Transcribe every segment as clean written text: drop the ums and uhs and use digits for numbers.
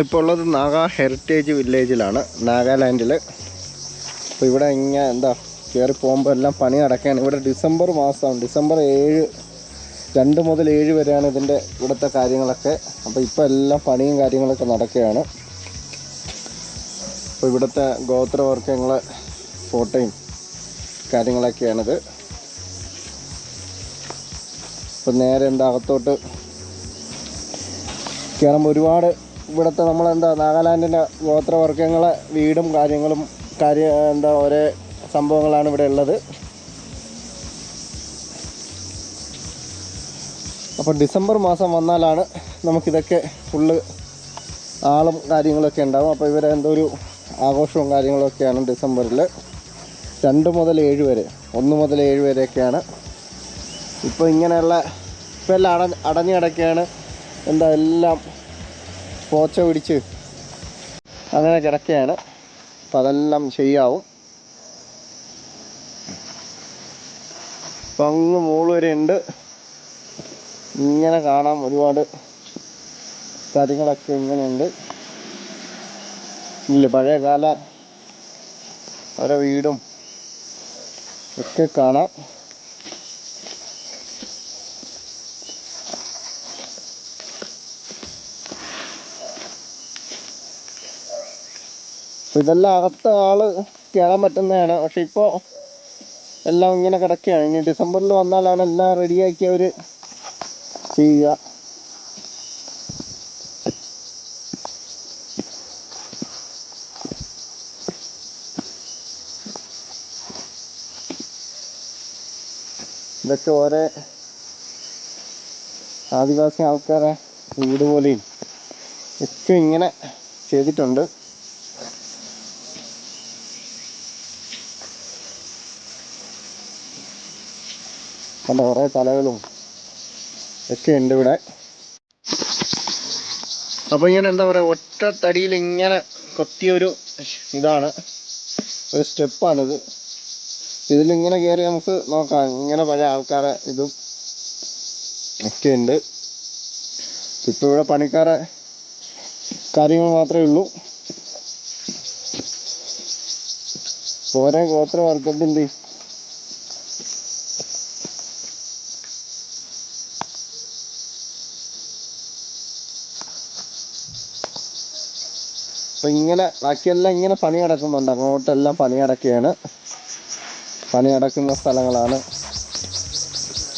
ഇപ്പോൾ ഉള്ളത് നാഗാ ഹെറിറ്റേജ് വില്ലേജിലാണ്, നാഗാലാൻഡിൽ. അപ്പോൾ ഇവിടെ ഇങ്ങനെ എന്താ കയറി പോകുമ്പോൾ എല്ലാം പണി നടക്കുകയാണ്. ഇവിടെ ഡിസംബർ മാസമാണ്, ഡിസംബർ 2 മുതൽ 7 വരെയാണ് ഇതിൻ്റെ ഇവിടുത്തെ കാര്യങ്ങളൊക്കെ. അപ്പോൾ ഇപ്പോൾ എല്ലാം പണിയും കാര്യങ്ങളൊക്കെ നടക്കുകയാണ്. അപ്പോൾ ഇവിടുത്തെ ഗോത്രവർഗ്ഗങ്ങളെ ഫോട്ടോയും കാര്യങ്ങളൊക്കെയാണിത്. ഇപ്പം നേരെ എന്താ അകത്തോട്ട് കയറുമ്പോൾ ഒരുപാട് ഇവിടുത്തെ നമ്മളെന്താ നാഗാലാൻഡിൻ്റെ ഗോത്രവർഗ്ഗങ്ങളെ വീടും കാര്യങ്ങളും എന്താ ഓരോ സംഭവങ്ങളാണ് ഇവിടെ ഉള്ളത്. അപ്പോൾ ഡിസംബർ മാസം വന്നാലാണ് നമുക്കിതൊക്കെ ഫുള്ള് ആളും കാര്യങ്ങളൊക്കെ ഉണ്ടാകും. അപ്പോൾ ഇവരെ എന്തോ ഒരു ആഘോഷവും കാര്യങ്ങളൊക്കെയാണ് ഡിസംബറിൽ 2 മുതൽ 7 വരെ, 1 മുതൽ 7 വരെയൊക്കെയാണ്. ഇപ്പോൾ ഇങ്ങനെയുള്ള ഇപ്പോൾ എല്ലാം അടഞ്ഞു കിടക്കുകയാണ്. എന്താ എല്ലാം പോച്ച പിടിച്ച് അങ്ങനെ കിടക്കുകയാണ്. അപ്പം അതെല്ലാം ശരിയാവും. അപ്പം അങ്ങ് മുകളിൽ വരെ ഉണ്ട്. ഇങ്ങനെ കാണാം ഒരുപാട് കാര്യങ്ങളൊക്കെ ഇങ്ങനെയുണ്ട്. ഇല്ല പഴയകാല ഓരോ വീടും ഒക്കെ കാണാം. ഇതെല്ലാം അകത്ത് ആള് കയറാൻ പറ്റുന്നതാണ്. പക്ഷെ ഇപ്പോൾ എല്ലാം ഇങ്ങനെ കിടക്കുകയാണ്. ഇനി ഡിസംബറിൽ വന്നാലാണ് എല്ലാം റെഡിയാക്കി അവർ ചെയ്യുക. ഇതൊക്കെ ഓരോ ആദിവാസി ആൾക്കാരെ വീട് പോലെയും ഒക്കെ ഇങ്ങനെ ചെയ്തിട്ടുണ്ട്. കണ്ട കുറേ തലകളും ഒക്കെ ഉണ്ട് ഇവിടെ. അപ്പോൾ ഇങ്ങനെ എന്താ പറയുക, ഒറ്റ തടിയിൽ ഇങ്ങനെ കൊത്തിയൊരു ഇതാണ്, ഒരു സ്റ്റെപ്പാണിത്. ഇതിലിങ്ങനെ കയറി നമുക്ക് നോക്കാം. ഇങ്ങനെ പഴയ ആൾക്കാരെ ഇതും ഒക്കെ ഉണ്ട്. ഇപ്പോൾ ഇവിടെ പണിക്കാരെ കാര്യങ്ങൾ മാത്രമേ ഉള്ളൂ. ഓരോ ഗോത്രവർഗത്തിൻ്റെ അപ്പം ഇങ്ങനെ ബാക്കിയെല്ലാം ഇങ്ങനെ പണി നടക്കുന്നുണ്ട്. അങ്ങോട്ടെല്ലാം പണി നടക്കുകയാണ്. പണി നടക്കുന്ന സ്ഥലങ്ങളാണ്.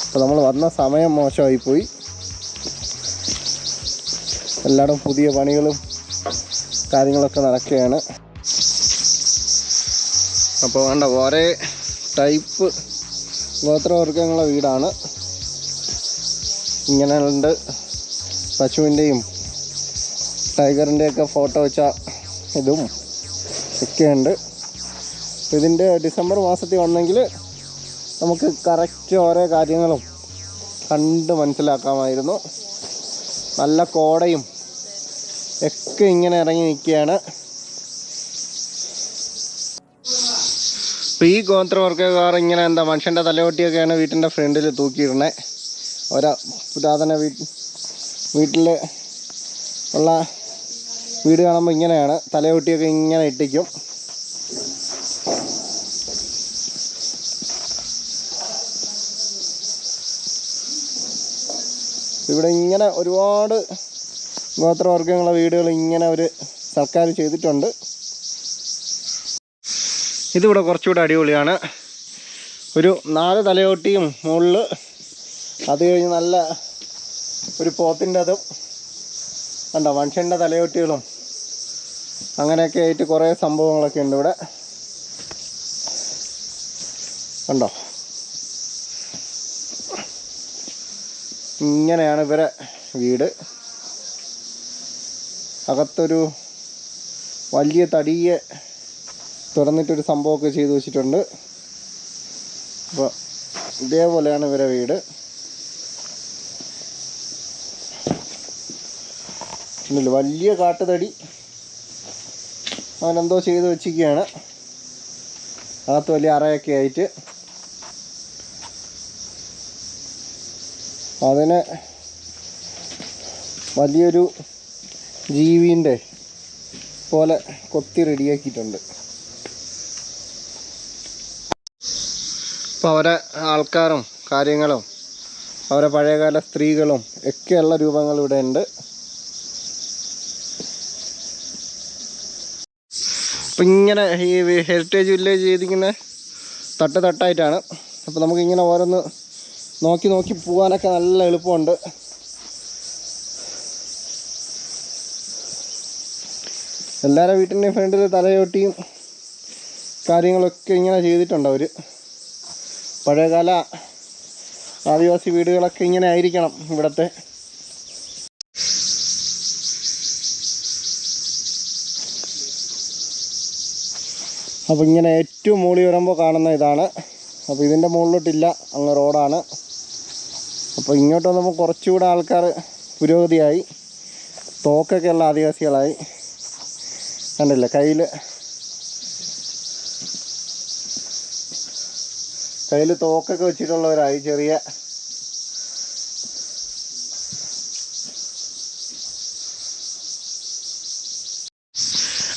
അപ്പോൾ നമ്മൾ വന്ന സമയം മോശമായിപ്പോയി. എല്ലായിടും പുതിയ പണികളും കാര്യങ്ങളൊക്കെ നടക്കുകയാണ്. അപ്പോൾ വേണ്ട ഓരോ ടൈപ്പ് ഗോത്രവർഗ്ഗങ്ങളുടെ വീടാണ്. ഇങ്ങനെയുണ്ട്. പശുവിൻ്റെയും ടൈഗറിൻ്റെയൊക്കെ ഫോട്ടോ വെച്ച ഇതും ഒക്കെയുണ്ട്. ഇതിൻ്റെ ഡിസംബർ മാസത്തിൽ വന്നെങ്കിൽ നമുക്ക് കറക്റ്റ് ഓരോ കാര്യങ്ങളും കണ്ട് മനസ്സിലാക്കാമായിരുന്നു. നല്ല കോടയും ഒക്കെ ഇങ്ങനെ ഇറങ്ങി നിൽക്കുകയാണ്. ഇപ്പോൾ ഈ ഗോത്രവർഗ്ഗക്കാർ ഇങ്ങനെ എന്താ മനുഷ്യൻ്റെ തലയോട്ടിയൊക്കെയാണ് വീട്ടിൻ്റെ ഫ്രണ്ടിൽ തൂക്കിയിടുന്നത്. ഓരോ പുരാതന വീട്ടിൽ ഉള്ള വീട് കാണുമ്പോൾ ഇങ്ങനെയാണ്, തലയോട്ടിയൊക്കെ ഇങ്ങനെ ഇട്ടിക്കും. ഇവിടെ ഇങ്ങനെ ഒരുപാട് ഗോത്രവർഗ്ഗങ്ങളുടെ വീടുകൾ ഇങ്ങനെ ഒരു സർക്കാർ ചെയ്തിട്ടുണ്ട്. ഇതിവിടെ കുറച്ചുകൂടെ അടിപൊളിയാണ്. ഒരു 4 തലയോട്ടിയും മുകളിൽ, അത് കഴിഞ്ഞ് നല്ല ഒരു പോത്തിൻ്റെ അതും കണ്ടോ, മനുഷ്യൻ്റെ തലയോട്ടികളും അങ്ങനെയൊക്കെ ആയിട്ട് കുറേ സംഭവങ്ങളൊക്കെ ഉണ്ട് ഇവിടെ. കണ്ടോ, ഇങ്ങനെയാണ് ഇവരെ വീട്. അകത്തൊരു വലിയ തടിയെ തുറന്നിട്ടൊരു സംഭവമൊക്കെ ചെയ്തു വെച്ചിട്ടുണ്ട്. അപ്പോൾ ഇതേപോലെയാണ് ഇവരെ വീട്. വലിയ കാട്ടുതടി അവനെന്തോ ചെയ്ത് വെച്ചിരിക്കുകയാണ്. അകത്ത് വലിയ അറയൊക്കെ ആയിട്ട്. അതിന് വലിയൊരു ജീവിൻ്റെ പോലെ കൊത്തി റെഡിയാക്കിയിട്ടുണ്ട്. അപ്പോൾ അവരെ ആൾക്കാരും കാര്യങ്ങളും അവരെ പഴയകാല സ്ത്രീകളും ഒക്കെയുള്ള രൂപങ്ങൾ ഇവിടെ ഉണ്ട്. അപ്പം ഇങ്ങനെ ഈ ഹെറിറ്റേജ് വില്ലേജ് ചെയ്തിങ്ങനെ തട്ടായിട്ടാണ്. അപ്പോൾ നമുക്കിങ്ങനെ ഓരോന്ന് നോക്കി നോക്കി പോകാനൊക്കെ നല്ല എളുപ്പമുണ്ട്. എല്ലാവരുടെ വീട്ടിൻ്റെയും ഫ്രണ്ടിൽ തലയോട്ടിയും കാര്യങ്ങളൊക്കെ ഇങ്ങനെ ചെയ്തിട്ടുണ്ട് അവർ. പഴയകാല ആദിവാസി വീടുകളൊക്കെ ഇങ്ങനെ ആയിരിക്കണം ഇവിടുത്തെ. അപ്പോൾ ഇങ്ങനെ ഏറ്റവും മുകളിൽ വരുമ്പോൾ കാണുന്ന ഇതാണ്. അപ്പോൾ ഇതിൻ്റെ മുകളിലോട്ടില്ല, അങ്ങ് റോഡാണ്. അപ്പോൾ ഇങ്ങോട്ട് വന്നപ്പോൾ കുറച്ചുകൂടെ ആൾക്കാർ പുരോഗതിയായി, തോക്കൊക്കെ ഉള്ള ആദിവാസികളായി. കണ്ടില്ലേ, കയ്യിൽ തോക്കൊക്കെ വെച്ചിട്ടുള്ളവരായി. ചെറിയ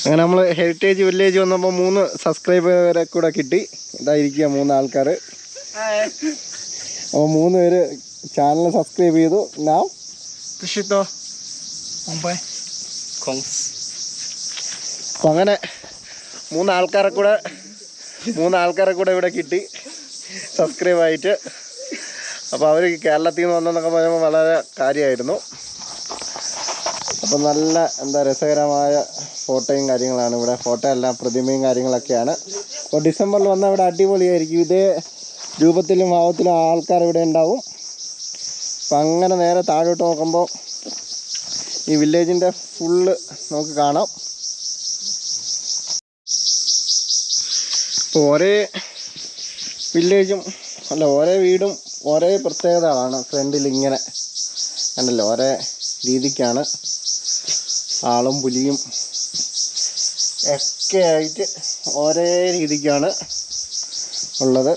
അങ്ങനെ നമ്മൾ ഹെറിറ്റേജ് വില്ലേജ് വന്നപ്പോൾ 3 സബ്സ്ക്രൈബറെ കൂടെ കിട്ടി. ഇതായിരിക്കുക 3 ആൾക്കാർ. അപ്പോൾ 3 പേര് ചാനൽ സബ്സ്ക്രൈബ് ചെയ്തു. ഞാൻ അപ്പോൾ അങ്ങനെ 3 ആൾക്കാരെ കൂടെ ഇവിടെ കിട്ടി സബ്സ്ക്രൈബായിട്ട്. അപ്പോൾ അവർ കേരളത്തിൽ നിന്ന് വന്നെന്നൊക്കെ പറയുമ്പോൾ വളരെ കാര്യമായിരുന്നു. അപ്പം നല്ല രസകരമായ ഫോട്ടോയും കാര്യങ്ങളാണ് ഇവിടെ. ഫോട്ടോ എല്ലാം പ്രതിമയും കാര്യങ്ങളൊക്കെയാണ്. അപ്പോൾ ഡിസംബറിൽ വന്നാൽ ഇവിടെ അടിപൊളിയായിരിക്കും. ഇതേ രൂപത്തിലും ഭാവത്തിലും ആൾക്കാർ ഇവിടെ ഉണ്ടാവും. അപ്പം അങ്ങനെ നേരെ താഴോട്ട് നോക്കുമ്പോൾ ഈ വില്ലേജിൻ്റെ ഫുള്ള് നമുക്ക് കാണാം. ഇപ്പോൾ ഓരോ വില്ലേജും ഓരോ വീടും ഓരോ പ്രത്യേകതകളാണ്. ഫ്രണ്ടിൽ ഇങ്ങനെ കണ്ടല്ലോ, ഓരോ രീതിക്കാണ്. ആളും പുലിയും ഒക്കെ ആയിട്ട് ഓരോ രീതിക്കാണ് ഉള്ളത്.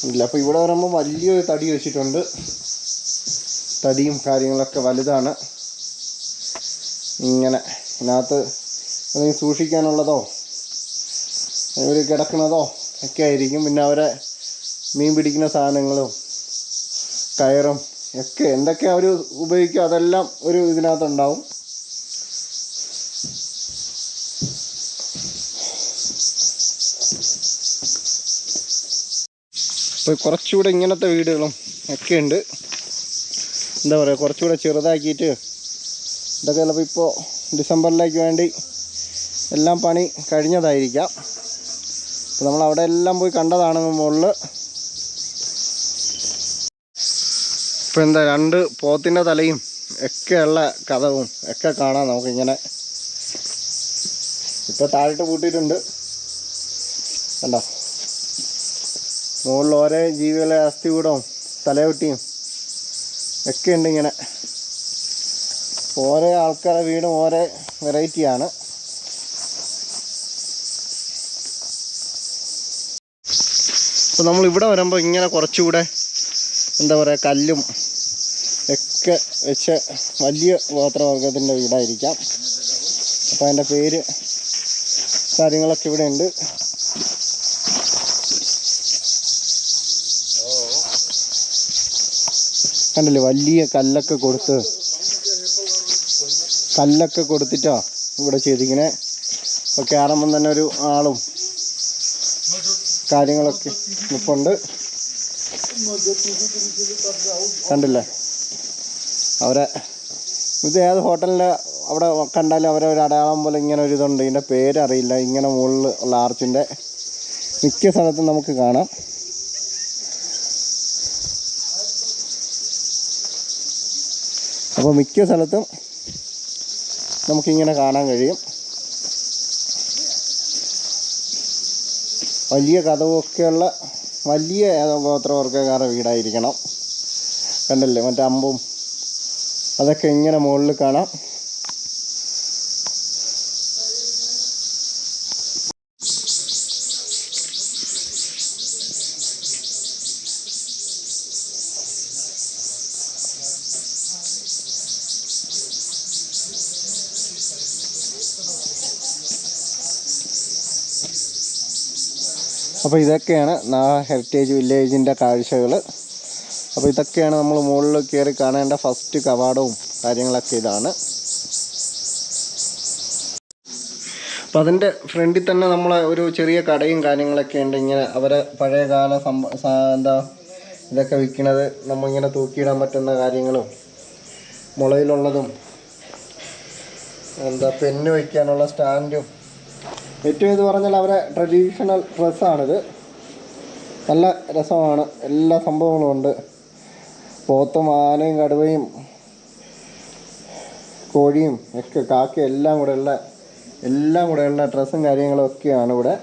ഇല്ല, അപ്പോൾ ഇവിടെ വരുമ്പോൾ വലിയൊരു തടി വെച്ചിട്ടുണ്ട്. തടിയും കാര്യങ്ങളൊക്കെ വലുതാണ്. ഇങ്ങനെ ഇതിനകത്ത് എന്തെങ്കിലും സൂക്ഷിക്കാനുള്ളതോ ഒരു കിടക്കുന്നതോ ഒക്കെ ആയിരിക്കും. പിന്നെ അവരെ മീൻ പിടിക്കുന്ന സാധനങ്ങളും കയറും ഒക്കെ എന്തൊക്കെ അവർ ഉപയോഗിക്കും അതെല്ലാം ഒരു ഇതിനകത്തുണ്ടാവും. അപ്പോൾ കുറച്ചുകൂടെ ഇങ്ങനത്തെ വീടുകളും ഒക്കെ ഉണ്ട്. എന്താ പറയുക, കുറച്ചുകൂടെ ചെറുതാക്കിയിട്ട് ഇതൊക്കെ ചിലപ്പോൾ ഇപ്പോൾ ഡിസംബറിലേക്ക് വേണ്ടി എല്ലാം പണി കഴിഞ്ഞതായിരിക്കാം. അപ്പോൾ നമ്മൾ അവിടെ എല്ലാം പോയി കണ്ടതാണ് മുകളിൽ. ഇപ്പോൾ 2 പോത്തിൻ്റെ തലയും ഒക്കെയുള്ള കഥവും ഒക്കെ കാണാം നമുക്കിങ്ങനെ. ഇപ്പോൾ താഴോട്ട് പൂട്ടിയിട്ടുണ്ട് കണ്ടോ. മുകളിൽ ഓരോ ജീവികളെ അസ്ഥികൂടവും തലയൊട്ടിയും ഒക്കെ ഉണ്ട് ഇങ്ങനെ. ഓരോ ആൾക്കാരുടെ വീടും ഓരോ വെറൈറ്റിയാണ്. അപ്പോൾ നമ്മളിവിടെ വരുമ്പോൾ ഇങ്ങനെ കുറച്ചുകൂടെ കല്ലും ഒക്കെ വെച്ച് വലിയ ഗോത്രവർഗത്തിൻ്റെ വീടായിരിക്കാം. അപ്പോൾ അതിൻ്റെ പേര് കാര്യങ്ങളൊക്കെ ഇവിടെ ഉണ്ട്. കണ്ടില്ലേ, വലിയ കല്ലൊക്കെ കൊടുത്തിട്ടാ ഇവിടെ ചെയ്തിങ്ങനെ. അപ്പോൾ കയറുമ്പം തന്നെ ഒരു ആളും കാര്യങ്ങളൊക്കെ നിൽപ്പുണ്ട്. കണ്ടില്ലേ, അവരെ ഇത് ഏത് ഹോട്ടലിൻ്റെ അവിടെ കണ്ടാലും അവരെ ഒരു അടയാളം പോലെ ഇങ്ങനെ ഒരു ഇതുണ്ട്. ഇതിൻ്റെ പേരറിയില്ല. ഇങ്ങനെ മുകളിൽ ഉള്ള ആർച്ചിൻ്റെ മിക്ക സ്ഥലത്തും നമുക്ക് കാണാം. അപ്പോൾ മിക്ക സ്ഥലത്തും നമുക്കിങ്ങനെ കാണാൻ കഴിയും. വലിയ കഥവൊക്കെയുള്ള വലിയ ഗോത്രവർഗ്ഗക്കാരുടെ വീടായിരിക്കണം. കണ്ടല്ലേ, മറ്റേ അമ്പും അതൊക്കെ ഇങ്ങനെ മുകളിൽ കാണാം. അപ്പോൾ ഇതൊക്കെയാണ് നാഗ ഹെറിറ്റേജ് വില്ലേജിൻ്റെ കാഴ്ചകൾ. അപ്പോൾ ഇതൊക്കെയാണ് നമ്മൾ മുകളിൽ കയറി കാണേണ്ട ഫസ്റ്റ് കവാടവും കാര്യങ്ങളൊക്കെ ഇതാണ്. അപ്പോൾ അതിൻ്റെ ഫ്രണ്ടിൽ തന്നെ നമ്മൾ ഒരു ചെറിയ കടയും കാര്യങ്ങളൊക്കെ ഉണ്ട്. ഇങ്ങനെ അവരെ പഴയകാല ഇതൊക്കെ വിൽക്കുന്നത് നമ്മളിങ്ങനെ തൂക്കിയിടാൻ പറ്റുന്ന കാര്യങ്ങളും മുളയിലുള്ളതും പെന്ന് വയ്ക്കാനുള്ള സ്റ്റാൻഡും ഏറ്റവും ഇത് പറഞ്ഞാൽ അവരെ ട്രഡീഷണൽ ഡ്രസ്സാണിത്. നല്ല രസമാണ്. എല്ലാ സംഭവങ്ങളും ഉണ്ട്. പോത്തും ആനയും കടുവയും കോഴിയും ഒക്കെ കാക്കയും എല്ലാം കൂടെയുള്ള ഡ്രസ്സും കാര്യങ്ങളും ഒക്കെയാണ് ഇവിടെ.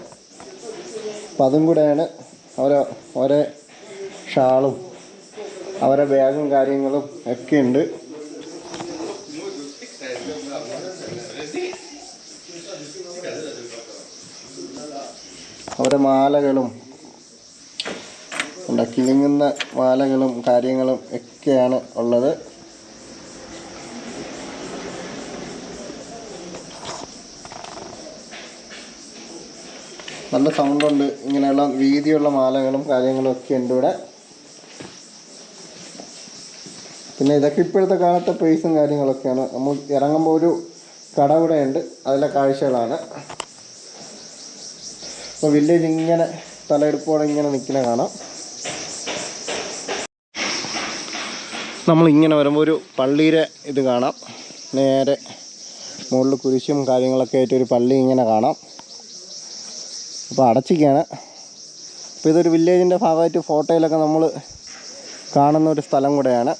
അപ്പം അതും കൂടെയാണ് ഓരോ ഷാളും അവരെ ബാഗും കാര്യങ്ങളും ഒക്കെ ഉണ്ട്. അവരെ മാലകളും കിലുങ്ങുന്ന മാലകളും കാര്യങ്ങളും ഒക്കെയാണ് ഉള്ളത്. നല്ല സൗണ്ടുണ്ട്. ഇങ്ങനെയുള്ള വീതിയുള്ള മാലകളും കാര്യങ്ങളും ഒക്കെ ഉണ്ട് ഇവിടെ. പിന്നെ ഇതൊക്കെ ഇപ്പോഴത്തെ കാലത്തെ പ്രൈസും കാര്യങ്ങളൊക്കെയാണ്. നമ്മൾ ഇറങ്ങുമ്പോൾ ഒരു കട കൂടെ ഉണ്ട്, അതിലെ കാഴ്ചകളാണ്. അപ്പോൾ വില്ലേജ് ഇങ്ങനെ തലയെടുപ്പോടെ ഇങ്ങനെ നിൽക്കുന്ന കാണാം. നമ്മളിങ്ങനെ വരുമ്പോൾ ഒരു പള്ളിയുടെ ഇത് കാണാം. നേരെ മുകളിൽ കുരിശും കാര്യങ്ങളൊക്കെ ആയിട്ട് ഒരു പള്ളി ഇങ്ങനെ കാണാം. അപ്പോൾ അടച്ചിരിക്കുകയാണ്. അപ്പോൾ ഇതൊരു വില്ലേജിൻ്റെ ഭാഗമായിട്ട് ഫോട്ടോയിലൊക്കെ നമ്മൾ കാണുന്ന ഒരു സ്ഥലം കൂടെയാണ്.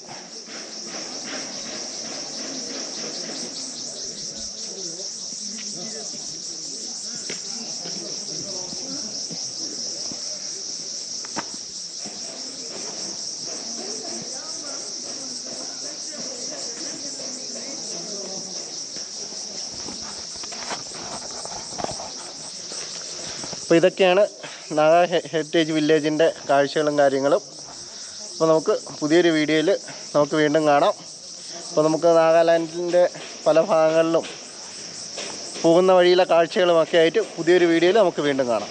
അപ്പോൾ ഇതൊക്കെയാണ് നാഗ ഹെറിറ്റേജ് വില്ലേജിൻ്റെ കാഴ്ചകളും കാര്യങ്ങളും. അപ്പോൾ നമുക്ക് പുതിയൊരു വീഡിയോയിൽ നമുക്ക് വീണ്ടും കാണാം. അപ്പോൾ നമുക്ക് നാഗാലാൻഡിൻ്റെ പല ഭാഗങ്ങളിലും പോകുന്ന വഴിയിലെ കാഴ്ചകളുമൊക്കെ ആയിട്ട് പുതിയൊരു വീഡിയോയിൽ നമുക്ക് വീണ്ടും കാണാം.